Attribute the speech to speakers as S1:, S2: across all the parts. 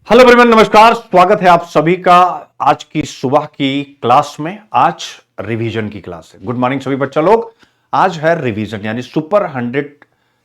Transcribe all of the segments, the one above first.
S1: Hello everyone, नमस्कार। स्वागत है आप सभी का आज की सुबह की क्लास में। आज रिवीजन की क्लास है। गुड मॉर्निंग सभी बच्चा लोग। आज है रिवीजन यानी सुपर 100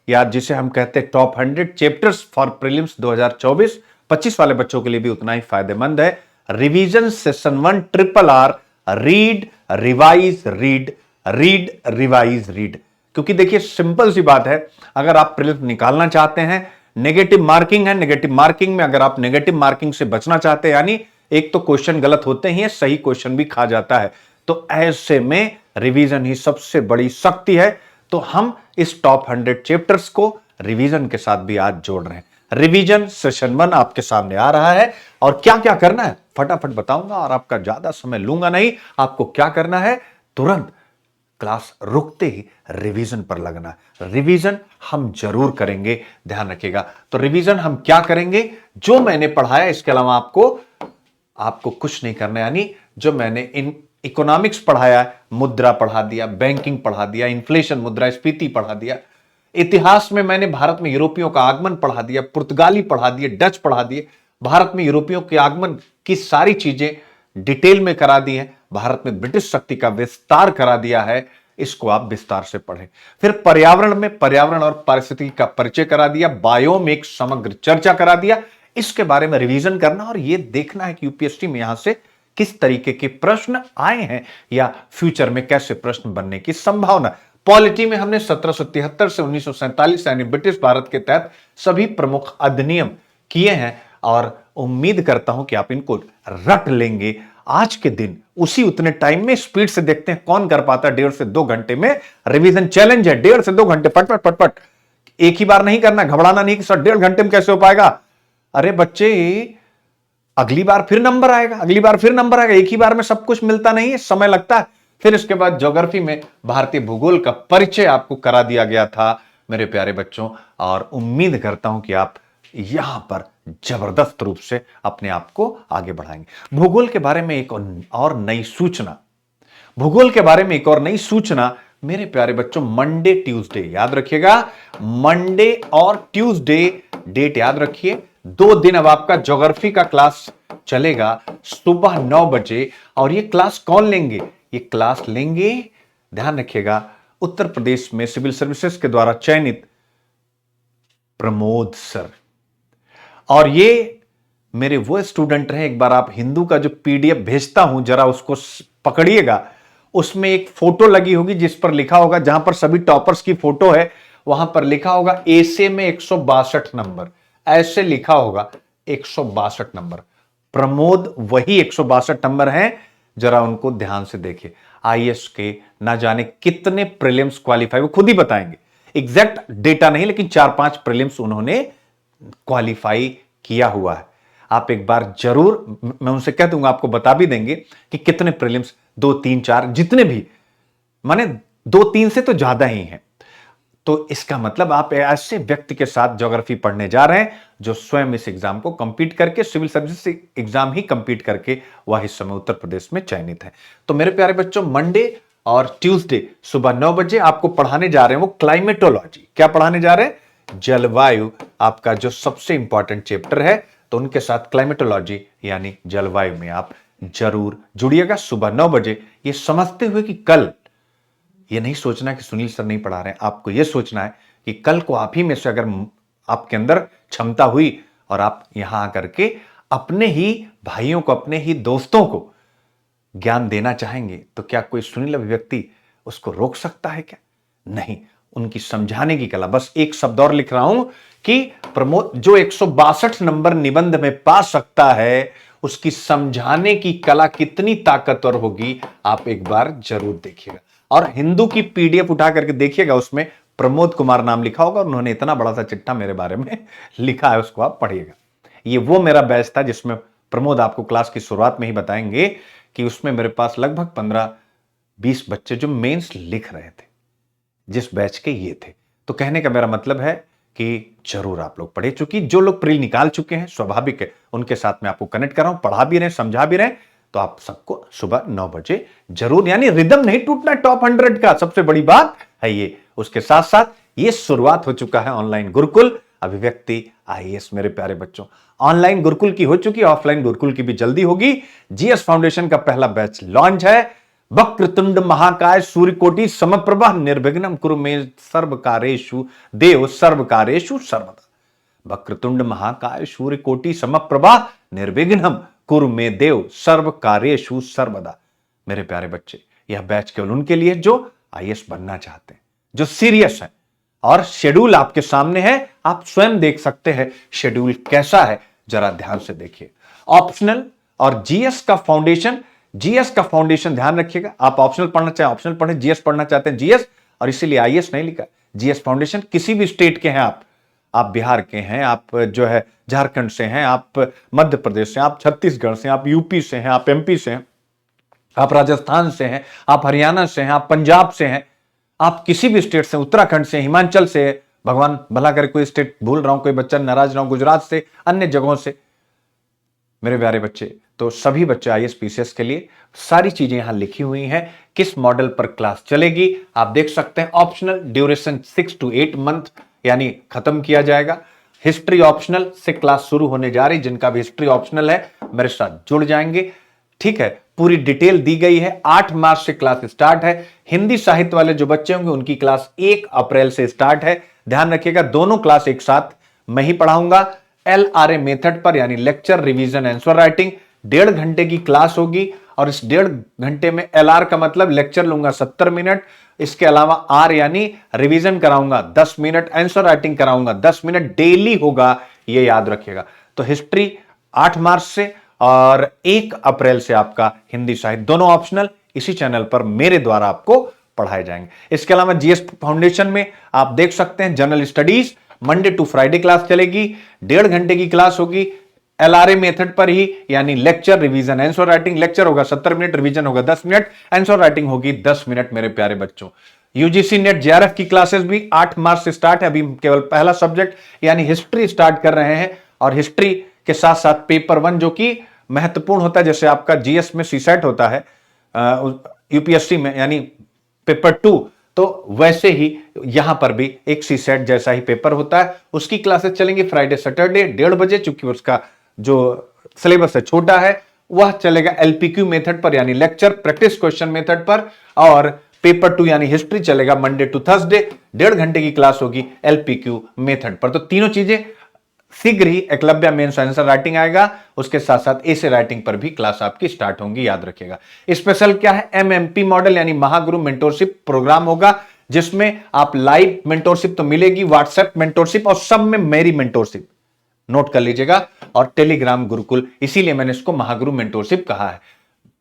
S1: या जिसे हम कहते हैं टॉप 100 चैप्टर्स फॉर प्रीलिम्स 2024-25 वाले बच्चों के लिए भी उतना ही फायदेमंद है। Revision session 1 triple R, read revise read, read revise read. क्योंकि देखिए सिंपल सी बात है, अगर आप प्रीलिम्स निकालना चाहते हैं, नेगेटिव मार्किंग है, नेगेटिव मार्किंग में अगर आप नेगेटिव मार्किंग से बचना चाहते हैं, यानी एक तो क्वेश्चन गलत होते ही है, सही क्वेश्चन भी खा जाता है, तो ऐसे में रिवीजन ही सबसे बड़ी शक्ति है। तो हम इस टॉप 100 चैप्टर्स को रिवीजन के साथ भी आज जोड़ रहे हैं। रिवीजन सेशन 1 आपके सामने आ रहा है और क्या क्या करना है फटाफट बताऊंगा और आपका ज्यादा समय लूंगा नहीं। आपको क्या करना है, तुरंत क्लास रुकते ही रिवीजन पर लगना है। रिवीजन हम जरूर करेंगे, ध्यान रखिएगा। तो रिवीजन हम क्या करेंगे, जो मैंने पढ़ाया इसके अलावा आपको कुछ नहीं करना। यानी जो मैंने इन इकोनॉमिक्स पढ़ाया, मुद्रा पढ़ा दिया, बैंकिंग पढ़ा दिया, इन्फ्लेशन मुद्रास्फीति पढ़ा दिया, इतिहास में मैंने भारत में यूरोपियों का आगमन पढ़ा दिया, पुर्तगाली पढ़ा दिए, डच पढ़ा दिए, भारत में यूरोपियों के आगमन की सारी चीजें डिटेल में करा दी है, भारत में ब्रिटिश शक्ति का विस्तार करा दिया है, इसको आप विस्तार से पढ़ें। फिर पर्यावरण में पर्यावरण और पारिस्थितिकी का परिचय करा दिया, बायोम एक समग्र चर्चा करा दिया। इसके बारे में रिवीजन करना और यह देखना है कि यूपीएससी में यहां से किस तरीके के प्रश्न आए हैं या फ्यूचर में कैसे प्रश्न बनने की संभावना। पॉलिटी में हमने 1773 से 1947 यानी ब्रिटिश भारत के तहत सभी प्रमुख अधिनियम किए हैं और उम्मीद करता हूं कि आप इनको रट लेंगे। आज के दिन उसी उतने टाइम में स्पीड से देखते हैं कौन कर पाता है 1.5 से 2 घंटे में। रिवीजन चैलेंज है, 1.5 से 2 घंटे पटपट पटपट, एक ही बार नहीं करना, घबराना नहीं कि सर 1.5 घंटे में कैसे हो पाएगा। अरे बच्चे, अगली बार फिर नंबर आएगा, अगली बार फिर नंबर आएगा, एक ही बार में सब कुछ मिलता नहीं है, समय लगता है। फिर इसके बाद ज्योग्राफी में भारतीय भूगोल का परिचय आपको करा दिया गया था मेरे प्यारे बच्चों, और उम्मीद करता हूं कि आप यहां पर जबरदस्त रूप से अपने आप को आगे बढ़ाएंगे। भूगोल के बारे में एक और नई सूचना, भूगोल के बारे में एक और नई सूचना मेरे प्यारे बच्चों, मंडे ट्यूसडे याद रखिएगा, मंडे और ट्यूसडे डेट याद रखिए। 2 दिन अब आपका ज्योग्राफी का क्लास चलेगा सुबह 9 बजे। और ये क्लास कौन लेंगे, ये क्लास लेंगे, ध्यान रखिएगा, उत्तर प्रदेश में सिविल सर्विसेज के द्वारा चयनित प्रमोद सर। और ये मेरे वो स्टूडेंट रहे, एक बार आप हिंदू का जो पीडीएफ भेजता हूं जरा उसको पकड़िएगा, उसमें एक फोटो लगी होगी जिस पर लिखा होगा, जहां पर सभी टॉपर्स की फोटो है वहां पर लिखा होगा ऐसे में 162 नंबर, ऐसे लिखा होगा 162 नंबर। प्रमोद वही 162 नंबर हैं, जरा उनको ध्यान से देखिए। आईएएस के ना जाने कितने प्रीलिम्स क्वालिफाई, वो खुद ही बताएंगे, एग्जैक्ट डेटा नहीं लेकिन 4-5 प्रीलिम्स उन्होंने क्वालिफाई किया हुआ है। आप एक बार जरूर, मैं उनसे कह दूंगा, आपको बता भी देंगे कि कितने प्रीलिम्स, 2, 3, 4 जितने भी, माने 2-3 से तो ज्यादा ही हैं। तो इसका मतलब आप ऐसे व्यक्ति के साथ ज्योग्राफी पढ़ने जा रहे हैं जो स्वयं इस एग्जाम को कंपीट करके, सिविल सर्विस एग्जाम ही कंपीट करके वह इस समय उत्तर प्रदेश में चयनित है। तो मेरे प्यारे बच्चों, मंडे और ट्यूसडे सुबह 9 बजे आपको पढ़ाने जा रहे हैं वो क्लाइमेटोलॉजी। क्या पढ़ाने जा रहे हैं, जलवायु, आपका जो सबसे इंपॉर्टेंट चैप्टर है। तो उनके साथ क्लाइमेटोलॉजी यानी जलवायु में आप जरूर जुड़िएगा सुबह 9 बजे। ये समझते हुए कि कल ये नहीं सोचना कि सुनील सर नहीं पढ़ा रहे हैं, आपको यह सोचना है कि कल को आप ही में से अगर आपके अंदर क्षमता हुई और आप यहां आकर के अपने ही भाइयों को, अपने ही दोस्तों को ज्ञान देना चाहेंगे, तो क्या कोई सुनील अभिव्यक्ति उसको रोक सकता है क्या? नहीं, उनकी समझाने की कला। बस एक शब्द और लिख रहा हूं कि प्रमोद जो 162 नंबर निबंध में पा सकता है, उसकी समझाने की कला कितनी ताकतवर होगी, आप एक बार जरूर देखिएगा। और हिंदू की पीडीएफ उठा करके देखिएगा, उसमें प्रमोद कुमार नाम लिखा होगा, उन्होंने इतना बड़ा सा चिट्ठा मेरे बारे में लिखा है, उसको आप पढ़िएगा। ये वो मेरा बैच था जिसमें प्रमोद आपको क्लास की शुरुआत में ही बताएंगे कि उसमें मेरे पास लगभग 15-20 बच्चे जो मेंस लिख रहे थे, जिस बैच के ये थे। तो कहने का मेरा मतलब है कि जरूर आप लोग पढ़े, चुकी जो लोग प्री निकाल चुके हैं, स्वाभाविक है, उनके साथ मैं आपको कनेक्ट कर रहा हूं, पढ़ा भी रहे, समझा भी रहे। तो आप सबको सुबह 9 बजे जरूर, यानी रिदम नहीं टूटना टॉप 100 का, सबसे बड़ी बात है ये। उसके साथ साथ ये शुरुआत हो चुका है ऑनलाइन गुरुकुल, अभिव्यक्ति आईएएस। मेरे प्यारे बच्चों, ऑनलाइन गुरुकुल की हो चुकी, ऑफलाइन गुरुकुल की भी जल्दी होगी। जीएस फाउंडेशन का पहला बैच लॉन्च है। वक्रतुंड महाकाय सूर्यकोटि समप्रभा निर्विघ्नं कुरु मे सर्व कार्येषु देव सर्व कार्येषु सर्वदा। वक्रतुंड महाकाय सूर्यकोटि समप्रभा निर्विघ्नं कुरु मे देव सर्व कार्येषु सर्वदा। मेरे प्यारे बच्चे, यह बैच केवल उनके लिए जो आईएएस बनना चाहते हैं, जो सीरियस है। और शेड्यूल आपके सामने है, आप स्वयं देख सकते हैं शेड्यूल कैसा है, जरा ध्यान से देखिए। ऑप्शनल और जीएस का फाउंडेशन, जीएस का फाउंडेशन ध्यान रखिएगा। आप ऑप्शनल पढ़ना चाहे ऑप्शनल पढ़ें, जीएस पढ़ना चाहते हैं जीएस, और इसीलिए आईएएस नहीं लिखा। जीएस फाउंडेशन किसी भी स्टेट के हैं आप बिहार के हैं, आप जो है झारखंड से हैं, आप मध्य प्रदेश से, आप छत्तीसगढ़ से, आप यूपी से हैं, आप एमपी से हैं, आप राजस्थान से हैं, आप हरियाणा से हैं, आप पंजाब से हैं, आप किसी भी स्टेट से, उत्तराखंड से, हिमाचल से, भगवान भला करे कोई स्टेट भूल रहा हूं, कोई बच्चा नाराज ना हो, गुजरात से, अन्य जगहों से। मेरे प्यारे बच्चे, तो सभी बच्चे आईएएस पीसीएस के लिए सारी चीजें यहां लिखी हुई हैं। किस मॉडल पर क्लास चलेगी आप देख सकते हैं। ऑप्शनल ड्यूरेशन 6 to 8 मंथ, यानी खत्म किया जाएगा। हिस्ट्री ऑप्शनल से क्लास शुरू होने जा रही, जिनका भी हिस्ट्री ऑप्शनल है मेरे साथ जुड़ जाएंगे, ठीक है। पूरी डिटेल दी गई है। 8 मार्च से क्लास स्टार्ट है। हिंदी साहित्य वाले जो बच्चे होंगे उनकी क्लास 1 अप्रैल से स्टार्ट है। ध्यान रखिएगा, दोनों क्लास एक साथ मैं ही पढ़ाऊंगा। LRA मेथड पर, यानी लेक्चर रिवीजन आंसर राइटिंग, 1.5 घंटे की क्लास होगी। और इस 1.5 घंटे में LR का मतलब लेक्चर लूंगा 70 मिनट, इसके अलावा R यानी रिवीजन कराऊंगा 10 मिनट, आंसर राइटिंग कराऊंगा 10 मिनट, डेली होगा, ये याद रखिएगा। तो हिस्ट्री 8 मार्च से और 1 अप्रैल से आपका हिंदी साहित्य, दोनों ऑप्शनल इसी चैनल पर मेरे द्वारा आपको पढ़ाए जाएंगे। इसके अलावा जीएस फाउंडेशन में आप देख सकते हैं general studies Monday to Friday class चलेगी, 1.5 घंटे की क्लास होगी। LRA मेथड पर ही, यानी lecture revision answer writing, lecture होगा 70 मिनट, रिवीजन होगा 10 मिनट, आंसर राइटिंग होगी 10 मिनट। मेरे प्यारे बच्चों, यूजीसी नेट जेआरएफ की क्लासेस भी 8 मार्च से स्टार्ट है। अभी केवल पहला सब्जेक्ट यानी हिस्ट्री स्टार्ट कर रहे हैं, और हिस्ट्री के साथ साथ पेपर 1 जो कि महत्वपूर्ण होता है, जैसे आपका जीएस में सीसेट होता है, यूपीएससी में यानी पेपर 2, तो वैसे ही यहां पर भी एक सीसेट जैसा ही पेपर होता है। उसकी क्लासेस चलेंगी फ्राइडे सैटरडे 1:30 बजे, चूंकि उसका जो सिलेबस है छोटा है, वह चलेगा एलपीक्यू मेथड पर, यानी लेक्चर प्रैक्टिस क्वेश्चन मेथड पर। और पेपर 2 यानी हिस्ट्री चलेगा मंडे टू थर्सडे, 1.5 घंटे की क्लास होगी एलपीक्यू मेथड पर। तो तीनों चीजें शीघ्र ही एकलव्य मेंस आंसर राइटिंग आएगा, उसके साथ साथ एसे राइटिंग पर भी क्लास आपकी स्टार्ट होंगी, याद रखिएगा। स्पेशल क्या है, एमएमपी मॉडल यानी महागुरु मेंटोरशिप प्रोग्राम होगा, जिसमें आप लाइव मेंटोरशिप तो मिलेगी, व्हाट्सएप मेंटोरशिप और सब में मेरी मेंटोरशिप, नोट कर लीजिएगा। और टेलीग्राम गुरुकुल, इसीलिए मैंने इसको महागुरु मेंटोरशिप कहा है।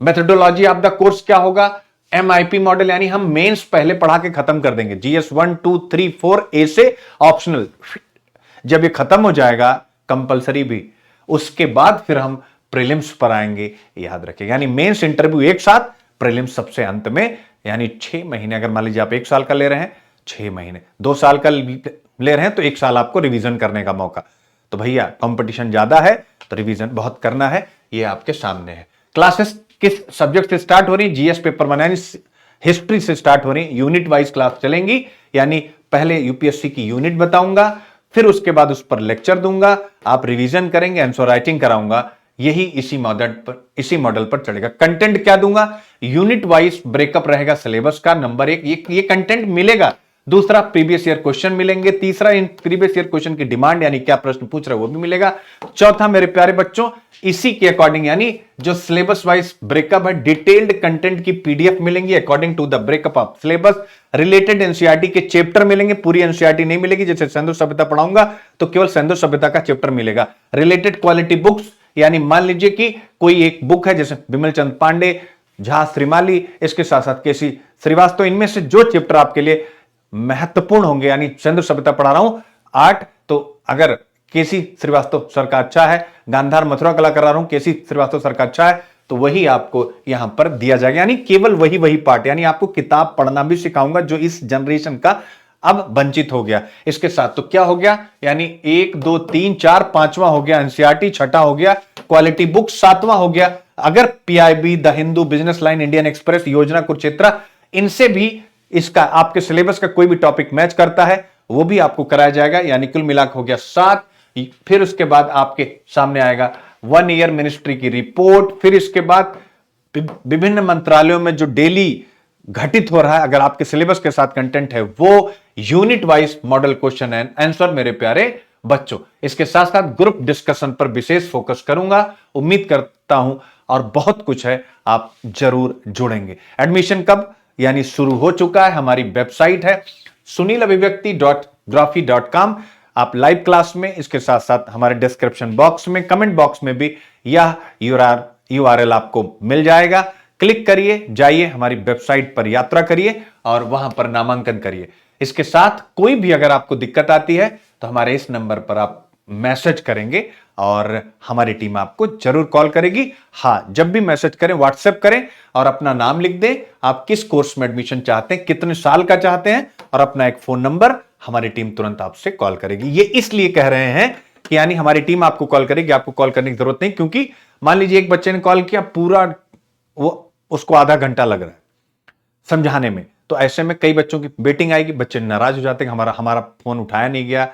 S1: मेथोडोलॉजी ऑफ द कोर्स क्या होगा, एमआईपी मॉडल, यानी हम मेंस पहले पढ़ा के खत्म कर देंगे, जीएस 1 2 3 4 ए से ऑप्शनल। जब ये खत्म हो जाएगा कंपलसरी भी, उसके बाद फिर हम प्रीलिम्स पर आएंगे, याद रखिएगा। यानी मेंस इंटरव्यू एक साथ, प्रीलिम्स सबसे अंत में, यानी 6 महीने। अगर मान लीजिए आप 1 साल का ले रहे हैं, 6 महीने, 2 साल का ले रहे हैं तो 1 साल आपको रिवीजन करने का मौका। तो भैया कंपटीशन ज्यादा है तो रिवीजन बहुत करना है, ये आपके सामने है। क्लासेस किस सब्जेक्ट से स्टार्ट हो रही, जीएस पेपर 1 यानी हिस्ट्री से स्टार्ट हो रही, यूनिट वाइज क्लास चलेंगी। यानी पहले यूपीएससी की यूनिट बताऊंगा, फिर उसके बाद उस पर लेक्चर दूंगा, आप रिवीजन करेंगे, आंसर राइटिंग कराऊंगा। यही इसी मॉडल पर चलेगा। कंटेंट क्या दूंगा, यूनिट वाइज ब्रेकअप रहेगा सिलेबस का। नंबर 1 ये कंटेंट मिलेगा, दूसरा प्रीवियस ईयर क्वेश्चन मिलेंगे, तीसरा इन प्रीवियस ईयर क्वेश्चन की डिमांड यानी क्या प्रश्न पूछ रहे हैं वो भी मिलेगा, चौथा मेरे प्यारे बच्चों इसी के अकॉर्डिंग यानी जो सिलेबस वाइज ब्रेकअप है, डिटेल्ड कंटेंट की पीडीएफ मिलेंगी according to the breakup of syllabus. Related NCERT के चैप्टर मिलेंगे, पूरी एनसीईआरटी नहीं मिलेगी। जैसे सिंधु सभ्यता पढ़ाऊंगा तो केवल सिंधु सभ्यता का चैप्टर मिलेगा। रिलेटेड क्वालिटी बुक्स, यानी मान लीजिए कि कोई एक बुक है जैसे बिमल चंद पांडे, झा श्रीमाली, इसके साथ साथ केसी श्रीवास्तव, इनमें से जो चैप्टर आपके लिए महत्वपूर्ण होंगे, यानी सिंधु सभ्यता पढ़ा रहा हूं 8, तो अगर केसी श्रीवास्तव सर का अच्छा है, गांधार मथुरा कला करा रहा हूं, केसी श्रीवास्तव सर का अच्छा है, तो वही आपको यहां पर दिया जाएगा। यानी केवल वही पार्ट, यानी आपको किताब पढ़ना भी सिखाऊंगा जो इस जनरेशन का अब वंचित हो गया। इसके साथ तो क्या हो गया, यानी 1 2 3 4 5वां हो गया एनसीईआरटी, छठा हो गया क्वालिटी बुक, 7वां हो गया अगर PIB, the Hindu, business line, Indian express, योजना, कुरुक्षेत्र, इनसे भी इसका आपके सिलेबस का कोई भी टॉपिक मैच करता है वो भी आपको कराया जाएगा, यानी कुल मिलाकर हो गया 7। फिर उसके बाद आपके सामने आएगा 1 ईयर मिनिस्ट्री की रिपोर्ट। फिर इसके बाद विभिन्न मंत्रालयों में जो डेली घटित हो रहा है, अगर आपके सिलेबस के साथ कंटेंट है, वो unit wise model question and answer मेरे प्यारे बच्चों। इसके साथ साथ ग्रुप डिस्कशन पर विशेष फोकस करूंगा, उम्मीद करता हूं, और बहुत कुछ है, आप जरूर जुड़ेंगे। एडमिशन कब, यानी शुरू हो चुका है। हमारी वेबसाइट है sunilabhivakti.graphy.com। आप लाइव क्लास में, इसके साथ साथ हमारे डिस्क्रिप्शन बॉक्स में, कमेंट बॉक्स में भी यह URL आपको मिल जाएगा। क्लिक करिए, जाइए हमारी वेबसाइट पर यात्रा करिए और वहां पर नामांकन करिए। इसके साथ कोई भी अगर आपको दिक्कत आती है तो हमारे इस नंबर पर आप मैसेज करेंगे और हमारी टीम आपको जरूर कॉल करेगी। हां, जब भी मैसेज करें व्हाट्सएप करें और अपना नाम लिख दें, आप किस कोर्स में एडमिशन चाहते हैं, कितने साल का चाहते हैं, और अपना एक फोन नंबर, हमारी टीम तुरंत आपसे कॉल करेगी। ये इसलिए कह रहे हैं कि यानी हमारी टीम आपको कॉल करेगी, आपको कॉल करने की जरूरत नहीं, क्योंकि मान लीजिए एक बच्चे ने कॉल किया, पूरा वो उसको आधा घंटा लग रहा है समझाने में, तो ऐसे में कई बच्चों की वेटिंग आएगी, बच्चे नाराज हो जाते हैं, हमारा फोन उठाया नहीं गया,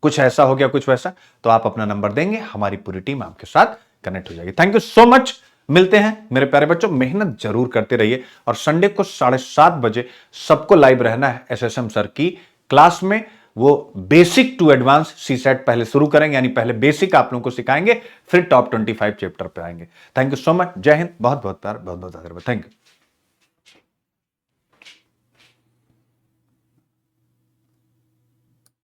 S1: कुछ ऐसा हो गया, कुछ वैसा। तो आप अपना नंबर देंगे, हमारी पूरी टीम आपके साथ कनेक्ट हो जाएगी। Thank you so much. मिलते हैं मेरे प्यारे बच्चों, मेहनत जरूर करते रहिए, और संडे को 7:30 बजे सबको लाइव रहना है एसएसएम सर की क्लास में। वो बेसिक टू एडवांस सीसेट पहले शुरू करेंगे, यानी पहले बेसिक आप लोगों को सिखाएंगे, फिर टॉप 25 चैप्टर पे आएंगे। Thank you so much. जय हिंद। बहुत बहुत प्यार, बहुत बहुत आशीर्वाद। Thank you.